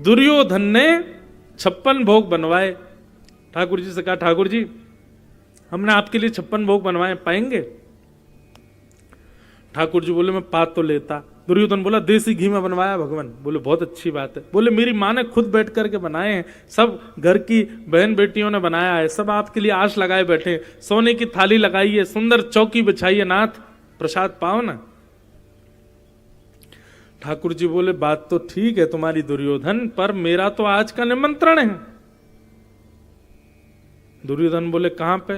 दुर्योधन ने 56 भोग बनवाए। ठाकुर जी से कहा, ठाकुर जी हमने आपके लिए 56 भोग बनवाए, पाएंगे? ठाकुर जी बोले, मैं पा तो लेता। दुर्योधन बोला, देसी घी में बनवाया भगवान। बोले, बहुत अच्छी बात है। बोले, मेरी माँ ने खुद बैठ करके बनाए हैं, सब घर की बहन बेटियों ने बनाया है, सब आपके लिए आश लगाए बैठे हैं, सोने की थाली लगाई है, सुंदर चौकी बिछाई है, नाथ प्रसाद पाओ ना। ठाकुर जी बोले, बात तो ठीक है तुम्हारी दुर्योधन, पर मेरा तो आज का निमंत्रण है। दुर्योधन बोले, कहां पे?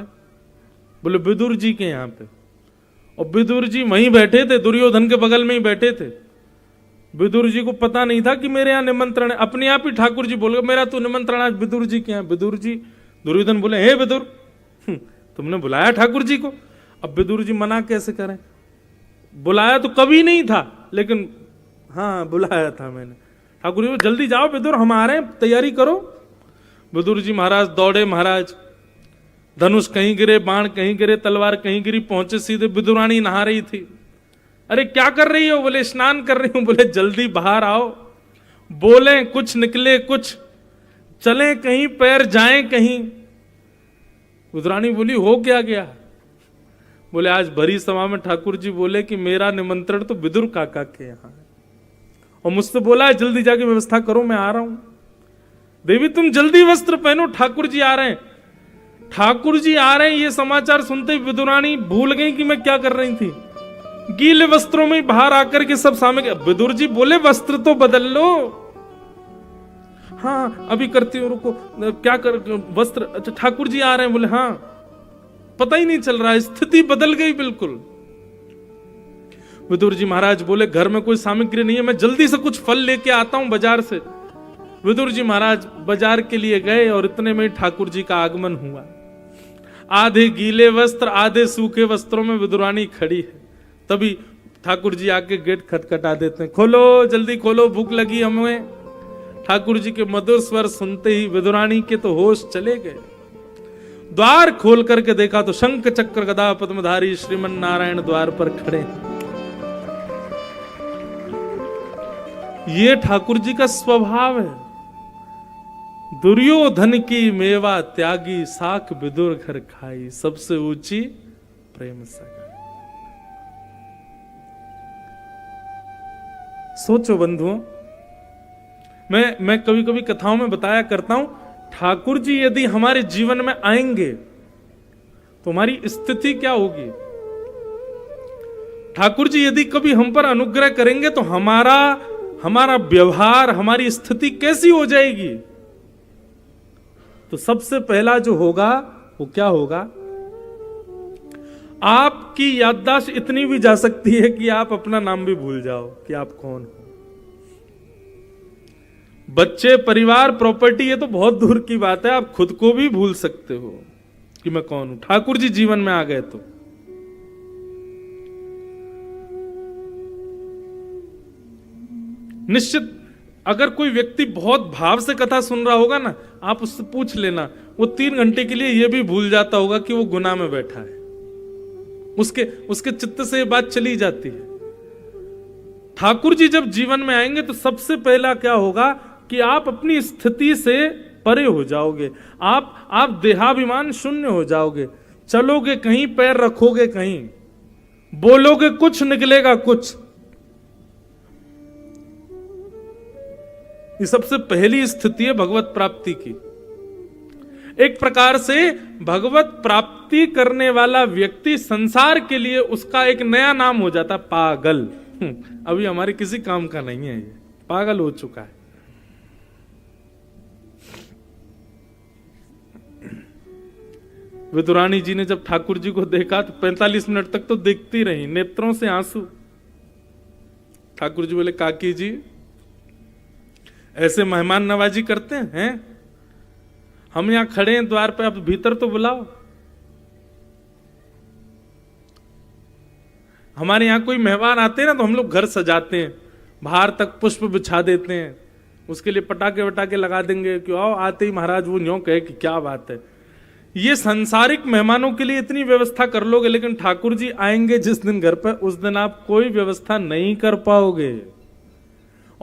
बोले, विदुर जी के यहां पे। और विदुर जी वहीं बैठे थे, दुर्योधन के बगल में ही बैठे थे। विदुर जी को पता नहीं था कि मेरे यहाँ निमंत्रण है। अपने आप ही ठाकुर जी बोले, मेरा तो निमंत्रण आज विदुर जी के यहाँ। विदुर जी, दुर्योधन बोले, हे विदुर, तुमने बुलाया ठाकुर जी को? अब विदुर जी मना कैसे करें? बुलाया तो कभी नहीं था, लेकिन हाँ बुलाया था मैंने। ठाकुर जी, जल्दी जाओ विदुर, हम आ रहे हैं, तैयारी करो। विदुर जी महाराज दौड़े, महाराज धनुष कहीं गिरे, बाण कहीं गिरे, तलवार कहीं गिरी, पहुंचे सीधे। विदुरानी नहा रही थी। अरे क्या कर रही हो? बोले, स्नान कर रही हूं। बोले, जल्दी बाहर आओ, बोले कुछ निकले कुछ, चले कहीं पैर जाएं कहीं। विदुरानी बोली, हो क्या गया? बोले, आज भरी सभा में ठाकुर जी बोले कि मेरा निमंत्रण तो विदुर काका के यहां है, और मुझसे बोला है जल्दी जाके व्यवस्था करो, मैं आ रहा हूं। देवी तुम जल्दी वस्त्र पहनो, ठाकुर जी आ रहे हैं। ठाकुर जी आ रहे हैं ये समाचार सुनते ही विदुरानी भूल गई कि मैं क्या कर रही थी। गीले वस्त्रों में बाहर आकर के सब सामने। विदुर जी बोले, वस्त्र तो बदल लो। हाँ अभी करती हूं, रुको, क्या कर, वस्त्र, अच्छा ठाकुर जी आ रहे हैं। बोले, हाँ, पता ही नहीं चल रहा है, स्थिति बदल गई बिल्कुल। विदुर जी महाराज बोले, घर में कोई सामग्री नहीं है, मैं जल्दी से कुछ फल लेके आता हूं बाजार से। विदुर जी महाराज बाजार के लिए गए और इतने में ठाकुर जी का आगमन हुआ। आधे गीले वस्त्र, आधे सूखे वस्त्रों में विदुरानी खड़ी है। तभी ठाकुर जी आके गेट खटखटा देते हैं, खोलो जल्दी खोलो, भूख लगी हमें। ठाकुर जी के मधुर स्वर सुनते ही विदुरानी के तो होश चले गए। द्वार खोल करके देखा तो शंख चक्र गदा पद्मधारी श्रीमन नारायण द्वार पर खड़े। ये ठाकुर जी का स्वभाव है। दुर्योधन की मेवा त्यागी, साख विदुर घर खाई, सबसे ऊंची प्रेम सगाई। सोचो बंधुओं, मैं कभी कभी कथाओं में बताया करता हूं, ठाकुर जी यदि हमारे जीवन में आएंगे तो हमारी स्थिति क्या होगी। ठाकुर जी यदि कभी हम पर अनुग्रह करेंगे तो हमारा व्यवहार, हमारी स्थिति कैसी हो जाएगी। तो सबसे पहला जो होगा वो क्या होगा, आपकी याददाश्त इतनी भी जा सकती है कि आप अपना नाम भी भूल जाओ कि आप कौन हो। बच्चे, परिवार, प्रॉपर्टी, ये तो बहुत दूर की बात है, आप खुद को भी भूल सकते हो कि मैं कौन हूं। ठाकुर जी जीवन में आ गए तो निश्चित, अगर कोई व्यक्ति बहुत भाव से कथा सुन रहा होगा ना, आप उससे पूछ लेना, वो 3 घंटे के लिए यह भी भूल जाता होगा कि वो गुनाह में बैठा है। उसके चित्त से ये बात चली जाती है। ठाकुर जी जब जीवन में आएंगे तो सबसे पहला क्या होगा कि आप अपनी स्थिति से परे हो जाओगे। आप देहाभिमान शून्य हो जाओगे। चलोगे कहीं, पैर रखोगे कहीं, बोलोगे कुछ, निकलेगा कुछ। ये सबसे पहली स्थिति है भगवत प्राप्ति की। एक प्रकार से भगवत प्राप्ति करने वाला व्यक्ति संसार के लिए उसका एक नया नाम हो जाता, पागल। अभी हमारे किसी काम का नहीं है, ये पागल हो चुका है। विदुरानी जी ने जब ठाकुर जी को देखा तो 45 मिनट तक तो देखती रही, नेत्रों से आंसू। ठाकुर जी बोले, काकी जी ऐसे मेहमान नवाजी करते हैं? हम यहां खड़े हैं द्वार पे, आप भीतर तो बुलाओ। हमारे यहां कोई मेहमान आते हैं ना तो हम लोग घर सजाते हैं, बाहर तक पुष्प बिछा देते हैं, उसके लिए पटाखे वटाखे लगा देंगे कि आओ, आते ही महाराज वो यूं कहे कि क्या बात है। ये संसारिक मेहमानों के लिए इतनी व्यवस्था कर लोगे, लेकिन ठाकुर जी आएंगे जिस दिन घर पर, उस दिन आप कोई व्यवस्था नहीं कर पाओगे।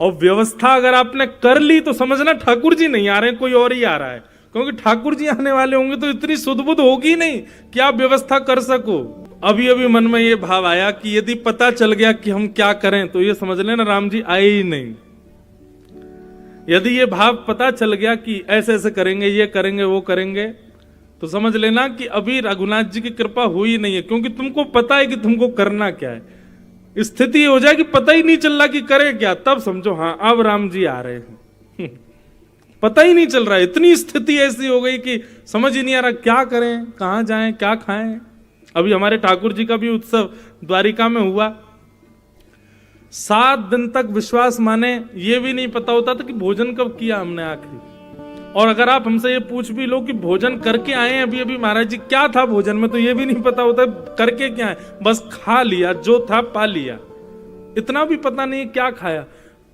और व्यवस्था अगर आपने कर ली तो समझना ठाकुर जी नहीं आ रहे हैं, कोई और ही आ रहा है, क्योंकि ठाकुर जी आने वाले होंगे तो इतनी सुध-बुध होगी नहीं कि आप व्यवस्था कर सको। अभी अभी मन में ये भाव आया कि यदि पता चल गया कि हम क्या करें तो ये समझ लेना राम जी आए ही नहीं। यदि ये भाव पता चल गया कि ऐसे ऐसे करेंगे, ये करेंगे, वो करेंगे, तो समझ लेना कि अभी रघुनाथ जी की कृपा हुई नहीं है, क्योंकि तुमको पता है कि तुमको करना क्या है। स्थिति हो जाए कि पता ही नहीं चल रहा कि करे क्या, तब समझो हाँ अब राम जी आ रहे हैं। पता ही नहीं चल रहा है, इतनी स्थिति ऐसी हो गई कि समझ ही नहीं आ रहा क्या करें, कहां जाएं, क्या खाएं। अभी हमारे ठाकुर जी का भी उत्सव द्वारिका में हुआ। 7 दिन तक विश्वास माने ये भी नहीं पता होता था कि भोजन कब किया हमने आखिरी। और अगर आप हमसे ये पूछ भी लो कि भोजन करके आए हैं अभी अभी महाराज जी, क्या था भोजन में, तो ये भी नहीं पता होता करके क्या है, बस खा लिया, जो था पा लिया। इतना भी पता नहीं क्या खाया,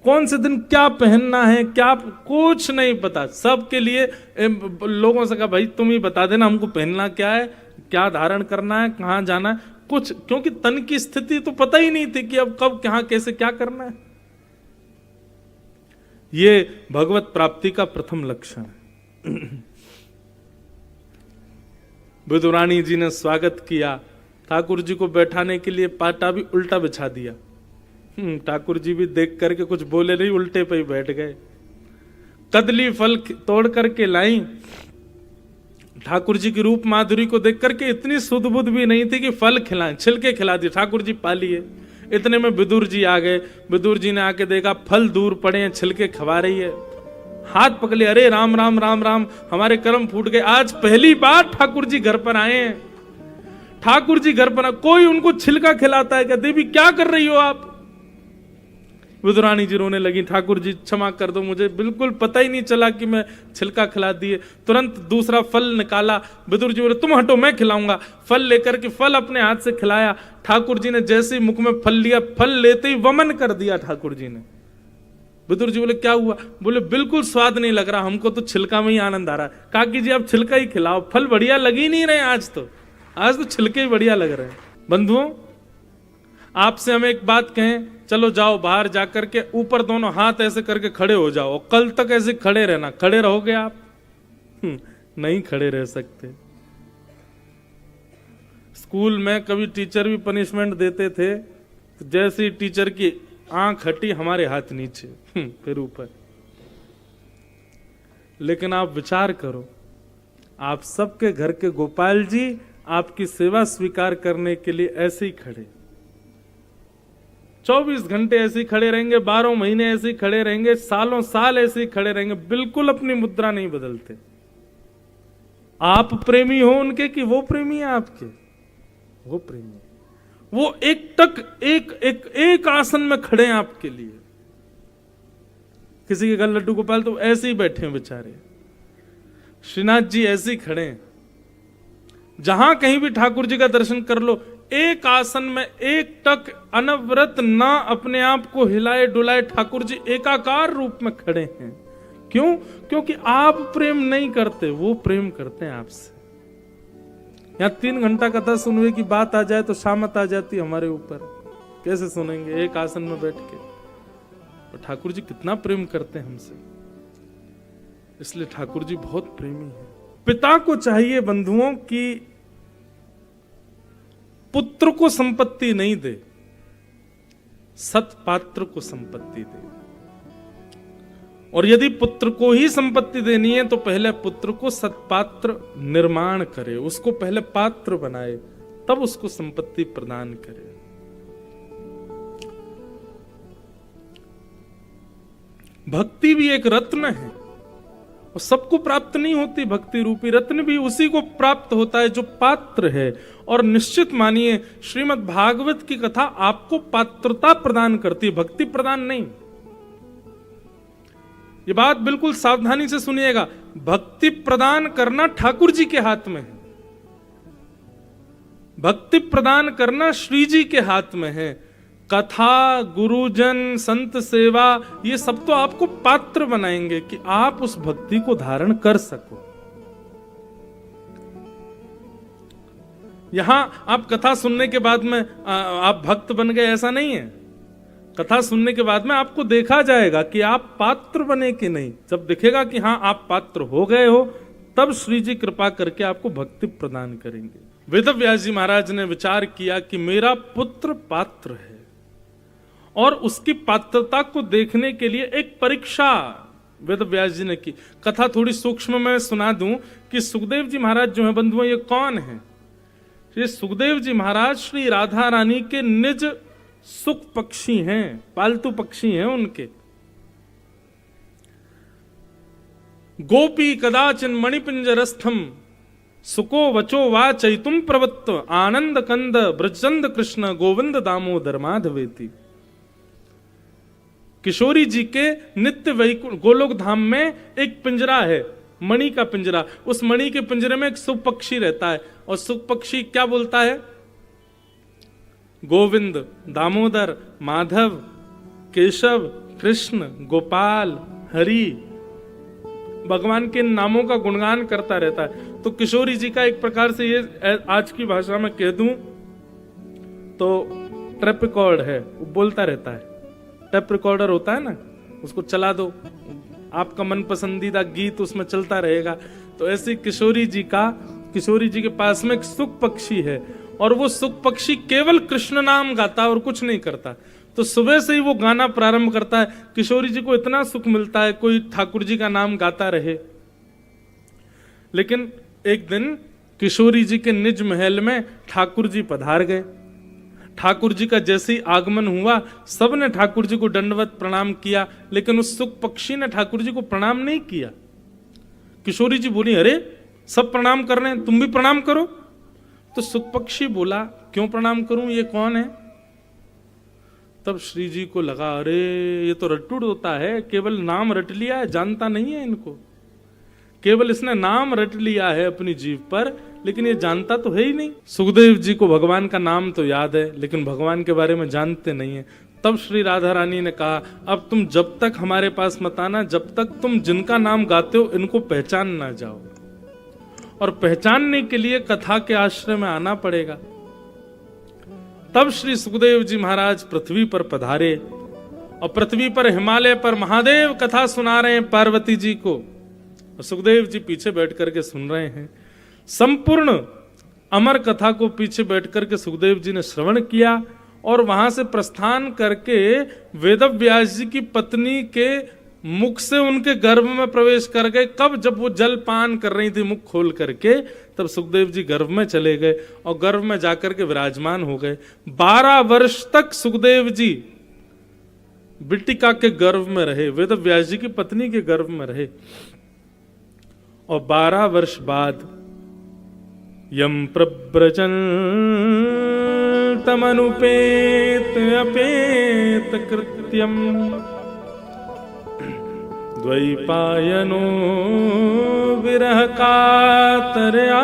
कौन से दिन क्या पहनना है, क्या कुछ नहीं पता। सबके लिए लोगों से कहा भाई तुम ही बता देना हमको पहनना क्या है, क्या धारण करना है, कहां जाना है, कुछ, क्योंकि तन की स्थिति तो पता ही नहीं थी कि अब कब कहां कैसे क्या करना है। ये भगवत प्राप्ति का प्रथम लक्षण है। विदुरानी जी ने स्वागत किया, ठाकुर जी को बैठाने के लिए पाटा भी उल्टा बिछा दिया। ठाकुर जी भी देख करके कुछ बोले नहीं, उल्टे पे ही बैठ गए। कदली फल तोड़ करके लाई, ठाकुर जी की रूप माधुरी को देख करके इतनी सुध बुध भी नहीं थी कि फल खिलाएं, छिलके खिला दिए, ठाकुर जी पा लिए। इतने में विदुर जी आ गए। विदुर जी ने आके देखा फल दूर पड़े हैं, छिलके खवा रही है, हाथ पकड़े, अरे राम राम राम राम, हमारे कर्म फूट गए, आज पहली बार ठाकुर जी घर पर आए हैं। ठाकुर जी घर पर कोई उनको छिलका खिलाता है क्या? देवी क्या कर रही हो आप? विदुरानी जी रोने लगी, ठाकुर जी क्षमा कर दो, मुझे बिल्कुल पता ही नहीं चला कि मैं छिलका खिला दिए। तुरंत दूसरा फल निकाला, विदुर जी बोले तुम हटो मैं खिलाऊंगा। फल लेकर के फल अपने हाथ से खिलाया। ठाकुर जी ने जैसे ही मुख में फल लिया, फल लेते ही वमन कर दिया ठाकुर जी ने। विदुर जी बोले क्या हुआ? बोले बिल्कुल स्वाद नहीं लग रहा, हमको तो छिलका में ही आनंद आ रहा है। काकी जी आप छिलका ही खिलाओ, फल बढ़िया लग ही नहीं रहे आज तो छिलके ही बढ़िया लग रहे हैं। बंधुओं आपसे हम एक बात कहें, चलो जाओ बाहर जाकर के ऊपर दोनों हाथ ऐसे करके खड़े हो जाओ, कल तक ऐसे खड़े रहना। खड़े रहोगे आप? नहीं खड़े रह सकते। स्कूल में कभी टीचर भी पनिशमेंट देते थे, तो जैसे ही टीचर की आंख हटी हमारे हाथ नीचे, फिर ऊपर। लेकिन आप विचार करो, आप सबके घर के गोपाल जी आपकी सेवा स्वीकार करने के लिए ऐसे ही खड़े, 24 घंटे ऐसे ही खड़े रहेंगे, 12 महीने ऐसे ही खड़े रहेंगे, सालों साल ऐसे ही खड़े रहेंगे, बिल्कुल अपनी मुद्रा नहीं बदलते। आप प्रेमी हो उनके कि वो प्रेमी है आपके? वो प्रेमी है। वो एक टक एक आसन में खड़े हैं आपके लिए। किसी के घर लड्डू गोपाल तो ऐसे ही बैठे हैं बेचारे, श्रीनाथ जी ऐसे ही खड़े हैं। जहां कहीं भी ठाकुर जी का दर्शन कर लो, एक आसन में एक टक अनवरत ना अपने आप को हिलाए डुलाए ठाकुर जी एकाकार रूप में खड़े हैं। क्यों? क्योंकि आप प्रेम नहीं करते, वो प्रेम करते हैं आपसे। यहां 3 घंटा कथा सुनने की बात आ जाए तो शामत आ जाती हमारे ऊपर, कैसे सुनेंगे एक आसन में बैठ के? तो ठाकुर जी कितना प्रेम करते हैं हमसे, इसलिए ठाकुर जी बहुत प्रेमी हैं। पिता को चाहिए बंधुओं की पुत्र को संपत्ति नहीं दे, सत्पात्र को संपत्ति दे। और यदि पुत्र को ही संपत्ति देनी है तो पहले पुत्र को सत्पात्र निर्माण करे, उसको पहले पात्र बनाए, तब उसको संपत्ति प्रदान करे। भक्ति भी एक रत्न है, और सबको प्राप्त नहीं होती। भक्ति रूपी रत्न भी उसी को प्राप्त होता है जो पात्र है। और निश्चित मानिए श्रीमद् भागवत की कथा आपको पात्रता प्रदान करती है, भक्ति प्रदान नहीं। ये बात बिल्कुल सावधानी से सुनिएगा, भक्ति प्रदान करना ठाकुर जी के हाथ में है, भक्ति प्रदान करना श्री जी के हाथ में है। कथा, गुरुजन, संत सेवा, ये सब तो आपको पात्र बनाएंगे कि आप उस भक्ति को धारण कर सको। यहां आप कथा सुनने के बाद में आप भक्त बन गए, ऐसा नहीं है। कथा सुनने के बाद में आपको देखा जाएगा कि आप पात्र बने कि नहीं। जब दिखेगा कि हाँ आप पात्र हो गए हो, तब श्री जी कृपा करके आपको भक्ति प्रदान करेंगे। वेदव्यास जी महाराज ने विचार किया कि मेरा पुत्र पात्र है, और उसकी पात्रता को देखने के लिए एक परीक्षा वेदव्यास जी ने की। कथा थोड़ी सूक्ष्म में सुना दूं कि सुखदेव जी महाराज जो है बंधुओं, ये कौन है? ये सुखदेव जी महाराज श्री राधा रानी के निज सुख पक्षी हैं, पालतू पक्षी हैं उनके। गोपी कदाचिन मणिपिंजरस्थम सुको वचो वा चैतुम प्रवत्त आनंद कंद ब्रजचंद कृष्ण गोविंद दामोदर माधवेति। किशोरी जी के नित्य वैकुंठ गोलोक धाम में एक पिंजरा है, मणि का पिंजरा। उस मणि के पिंजरे में एक सुख पक्षी रहता है, और सुख पक्षी क्या बोलता है? गोविंद, दामोदर, माधव, केशव, कृष्ण, गोपाल, हरि, भगवान के नामों का गुणगान करता रहता है। तो किशोरी जी का एक प्रकार से ये आज की भाषा में कह दूं तो ट्रैप रिकॉर्ड है, वो बोलता रहता है। टेप रिकॉर्डर होता है ना, उसको चला दो, आपका मन पसंदीदा गीत उसमें चलता रहेगा। तो ऐसे किशोरी जी के पास में एक सुख पक्षी है, और वो सुख पक्षी केवल कृष्ण नाम गाता है और कुछ नहीं करता। तो सुबह से ही वो गाना प्रारंभ करता है। किशोरी जी को इतना सुख मिलता है कोई ठाकुर जी का नाम गाता रहे। लेकिन एक दिन किशोरी जी के निज महल में ठाकुर जी पधार गए। ठाकुर जी का जैसे ही आगमन हुआ, सबने ठाकुर जी को दंडवत प्रणाम किया, लेकिन उस सुख पक्षी ने ठाकुर जी को प्रणाम नहीं किया। किशोरी जी बोली, अरे सब प्रणाम कर रहे हैं, तुम भी प्रणाम करो। तो सुख पक्षी बोला, क्यों प्रणाम करूं, ये कौन है? तब श्री जी को लगा, अरे ये तो रट्टुड़ होता है, केवल नाम रट लिया है, जानता नहीं है इनको। केवल इसने नाम रट लिया है अपनी जीभ पर, लेकिन ये जानता तो है ही नहीं। सुखदेव जी को भगवान का नाम तो याद है, लेकिन भगवान के बारे में जानते नहीं है। तब श्री राधा रानी ने कहा, अब तुम जब तक हमारे पास मत आना, जब तक तुम जिनका नाम गाते हो इनको पहचान ना जाओ। और पहचानने के लिए कथा के आश्रय में आना पड़ेगा। तब श्री सुखदेव जी महाराज पृथ्वी पर पधारे, और पृथ्वी पर हिमालय पर महादेव कथा सुना रहे हैं पार्वती जी को, और सुखदेव जी पीछे बैठ करके सुन रहे हैं। संपूर्ण अमर कथा को पीछे बैठ करके सुखदेव जी ने श्रवण किया, और वहां से प्रस्थान करके वेदव्यास जी की पत्नी के मुख से उनके गर्भ में प्रवेश कर गए। कब? जब वो जल पान कर रही थी मुख खोल करके, तब सुखदेव जी गर्भ में चले गए और गर्भ में जाकर के विराजमान हो गए। 12 वर्ष तक सुखदेव जी बिटिका के गर्भ में रहे, वेदव्यास जी की पत्नी के गर्भ में रहे। और 12 वर्ष बाद यम प्रव्रजन तमनुपेत अपेत कृत्यम द्वैपायनो विरह कातरया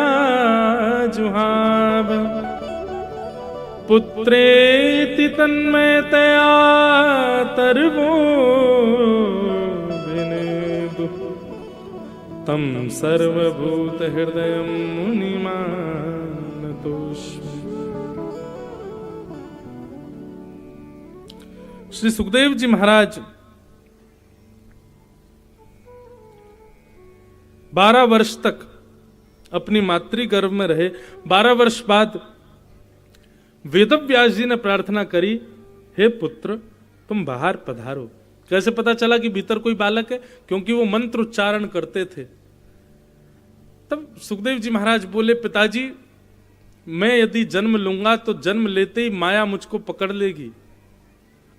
जुहाव पुत्रेति तन्मयतया तरवो विनेदु तम सर्वभूत हृदय मुनिमानतोऽस्मि। श्री सुखदेव जी महाराज 12 वर्ष तक अपनी मातृ गर्भ में रहे। 12 वर्ष बाद वेदव्यास जी ने प्रार्थना करी, हे पुत्र तुम बाहर पधारो। कैसे पता चला कि भीतर कोई बालक है? क्योंकि वो मंत्र उच्चारण करते थे। तब सुखदेव जी महाराज बोले, पिताजी मैं यदि जन्म लूंगा तो जन्म लेते ही माया मुझको पकड़ लेगी।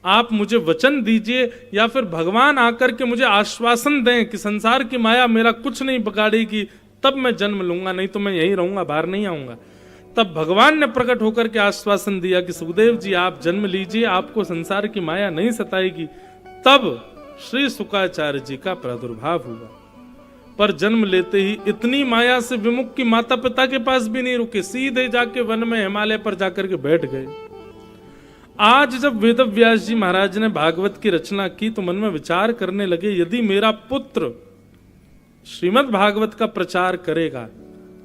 आप मुझे वचन दीजिए, या फिर भगवान आकर के मुझे आश्वासन दें कि संसार की माया मेरा कुछ नहीं बिगाड़ेगी, तब मैं जन्म लूंगा, नहीं तो मैं यहीं रहूंगा, बाहर नहीं आऊंगा। तब भगवान ने प्रकट होकर के आश्वासन दिया कि सुखदेव जी आप जन्म लीजिए, आपको संसार की माया नहीं सताएगी। तब श्री शुकाचार्य जी का प्रादुर्भाव हुआ। पर जन्म लेते ही इतनी माया से विमुख की माता पिता के पास भी नहीं रुके, सीधे जाके वन में हिमालय पर जाकर के बैठ गए। आज जब वेदव्यास जी महाराज ने भागवत की रचना की तो मन में विचार करने लगे, यदि मेरा पुत्र श्रीमद् भागवत का प्रचार करेगा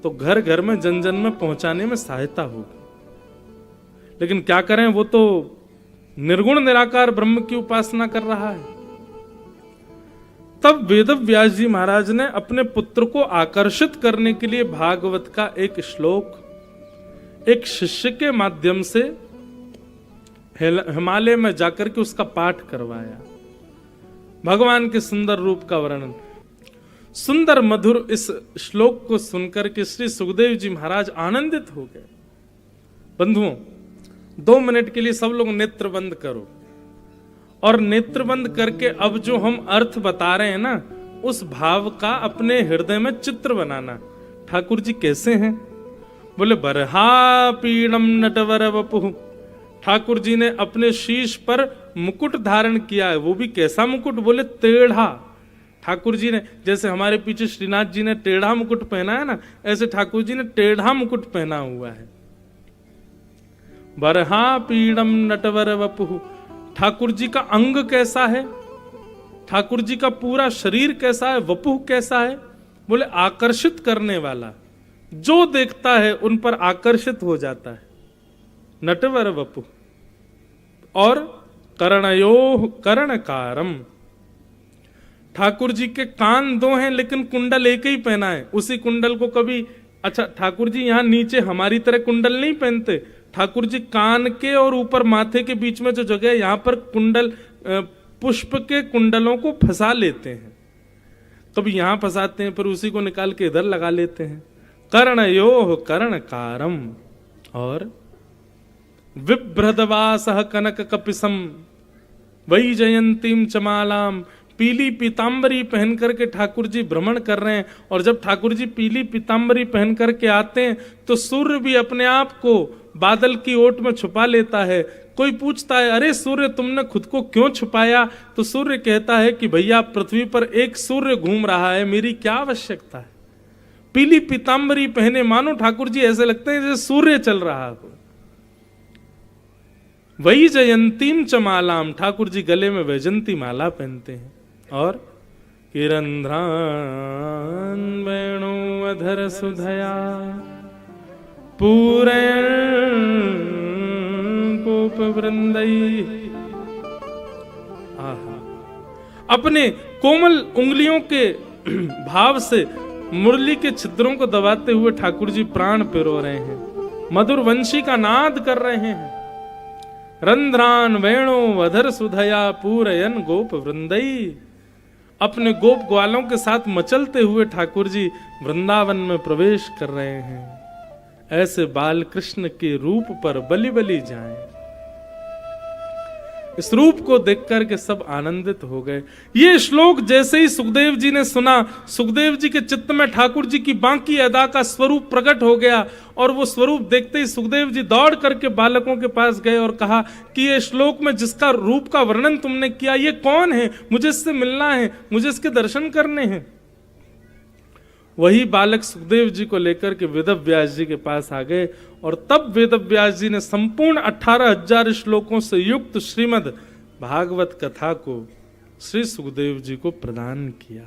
तो घर घर में जन जन में पहुंचाने में सहायता होगी। लेकिन क्या करें, वो तो निर्गुण निराकार ब्रह्म की उपासना कर रहा है। तब वेदव्यास जी महाराज ने अपने पुत्र को आकर्षित करने के लिए भागवत का एक श्लोक एक शिष्य के माध्यम से हिमालय में जाकर के उसका पाठ करवाया। भगवान के सुंदर रूप का वर्णन, सुंदर मधुर इस श्लोक को सुनकर के श्री सुखदेव जी महाराज आनंदित हो गए। बंधुओं, 2 मिनट के लिए सब लोग नेत्र बंद करो और नेत्र बंद करके अब जो हम अर्थ बता रहे हैं ना, उस भाव का अपने हृदय में चित्र बनाना। ठाकुर जी कैसे हैं? बोले बरहा पीड़म नटवर वपुः। ठाकुर जी ने अपने शीश पर मुकुट धारण किया है। वो भी कैसा मुकुट? बोले टेढ़ा। ठाकुर जी ने, जैसे हमारे पीछे श्रीनाथ जी ने टेढ़ा मुकुट पहना है ना, ऐसे ठाकुर जी ने टेढ़ा मुकुट पहना हुआ है। बरहा पीड़म नटवर वपुः। ठाकुर जी का अंग कैसा है? ठाकुर जी का पूरा शरीर कैसा है? वपुः कैसा है? बोले आकर्षित करने वाला, जो देखता है उन पर आकर्षित हो जाता है। नटवर वपुः। और कर्णयोः कर्णकारम। ठाकुर जी के कान 2 हैं लेकिन कुंडल एक ही पहना है। उसी कुंडल को कभी, अच्छा ठाकुर जी यहां नीचे हमारी तरह कुंडल नहीं पहनते। ठाकुर जी कान के और ऊपर माथे के बीच में जो जगह है, यहां पर कुंडल, पुष्प के कुंडलों को फंसा लेते हैं। कभी यहां फंसाते हैं, फिर उसी को निकाल के इधर लगा लेते हैं। कर्णयोः कर्णकारम। और विभ्रदवासः कनक कपिसम वैजयंतीम चमालाम। पीली पीतांबरी पहन करके ठाकुर जी भ्रमण कर रहे हैं। और जब ठाकुर जी पीली पीतांबरी पहन करके आते हैं तो सूर्य भी अपने आप को बादल की ओट में छुपा लेता है। कोई पूछता है, अरे सूर्य तुमने खुद को क्यों छुपाया? तो सूर्य कहता है कि भैया पृथ्वी पर एक सूर्य घूम रहा है, मेरी क्या आवश्यकता है। पीली पीतांबरी पहने मानो ठाकुर जी ऐसे लगते हैं जैसे सूर्य चल रहा हो। वैजयंतीम च मालाम। ठाकुर जी गले में वैजंती माला पहनते हैं। और किरंध्रान वेणु अधर सुधया पूरयन् गोप वृंदई। आहा, अपने कोमल उंगलियों के भाव से मुरली के छिद्रों को दबाते हुए ठाकुर जी प्राण पिरो रहे हैं, मधुर वंशी का नाद कर रहे हैं। रंध्रान वेणु अधर सुधया पूरयन गोप वृंदई। अपने गोप ग्वालों के साथ मचलते हुए ठाकुर जी वृंदावन में प्रवेश कर रहे हैं। ऐसे बाल कृष्ण के रूप पर बलि बलि जाएं। इस रूप को देख करके सब आनंदित हो गए। ये श्लोक जैसे ही सुखदेव जी ने सुना, सुखदेव जी के चित्त में ठाकुर जी की बाकी अदा का स्वरूप प्रकट हो गया। और वो स्वरूप देखते ही सुखदेव जी दौड़ करके बालकों के पास गए और कहा कि ये श्लोक में जिसका रूप का वर्णन तुमने किया, ये कौन है? मुझे इससे मिलना है, मुझे इसके दर्शन करने हैं। वही बालक सुखदेव जी को लेकर के वेदव्यास जी के पास आ गए। और तब वेदव्यास जी ने संपूर्ण 18,000 श्लोकों से युक्त श्रीमद् भागवत कथा को श्री सुखदेव जी को प्रदान किया।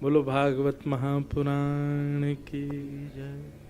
बोलो भागवत महापुराण की जय।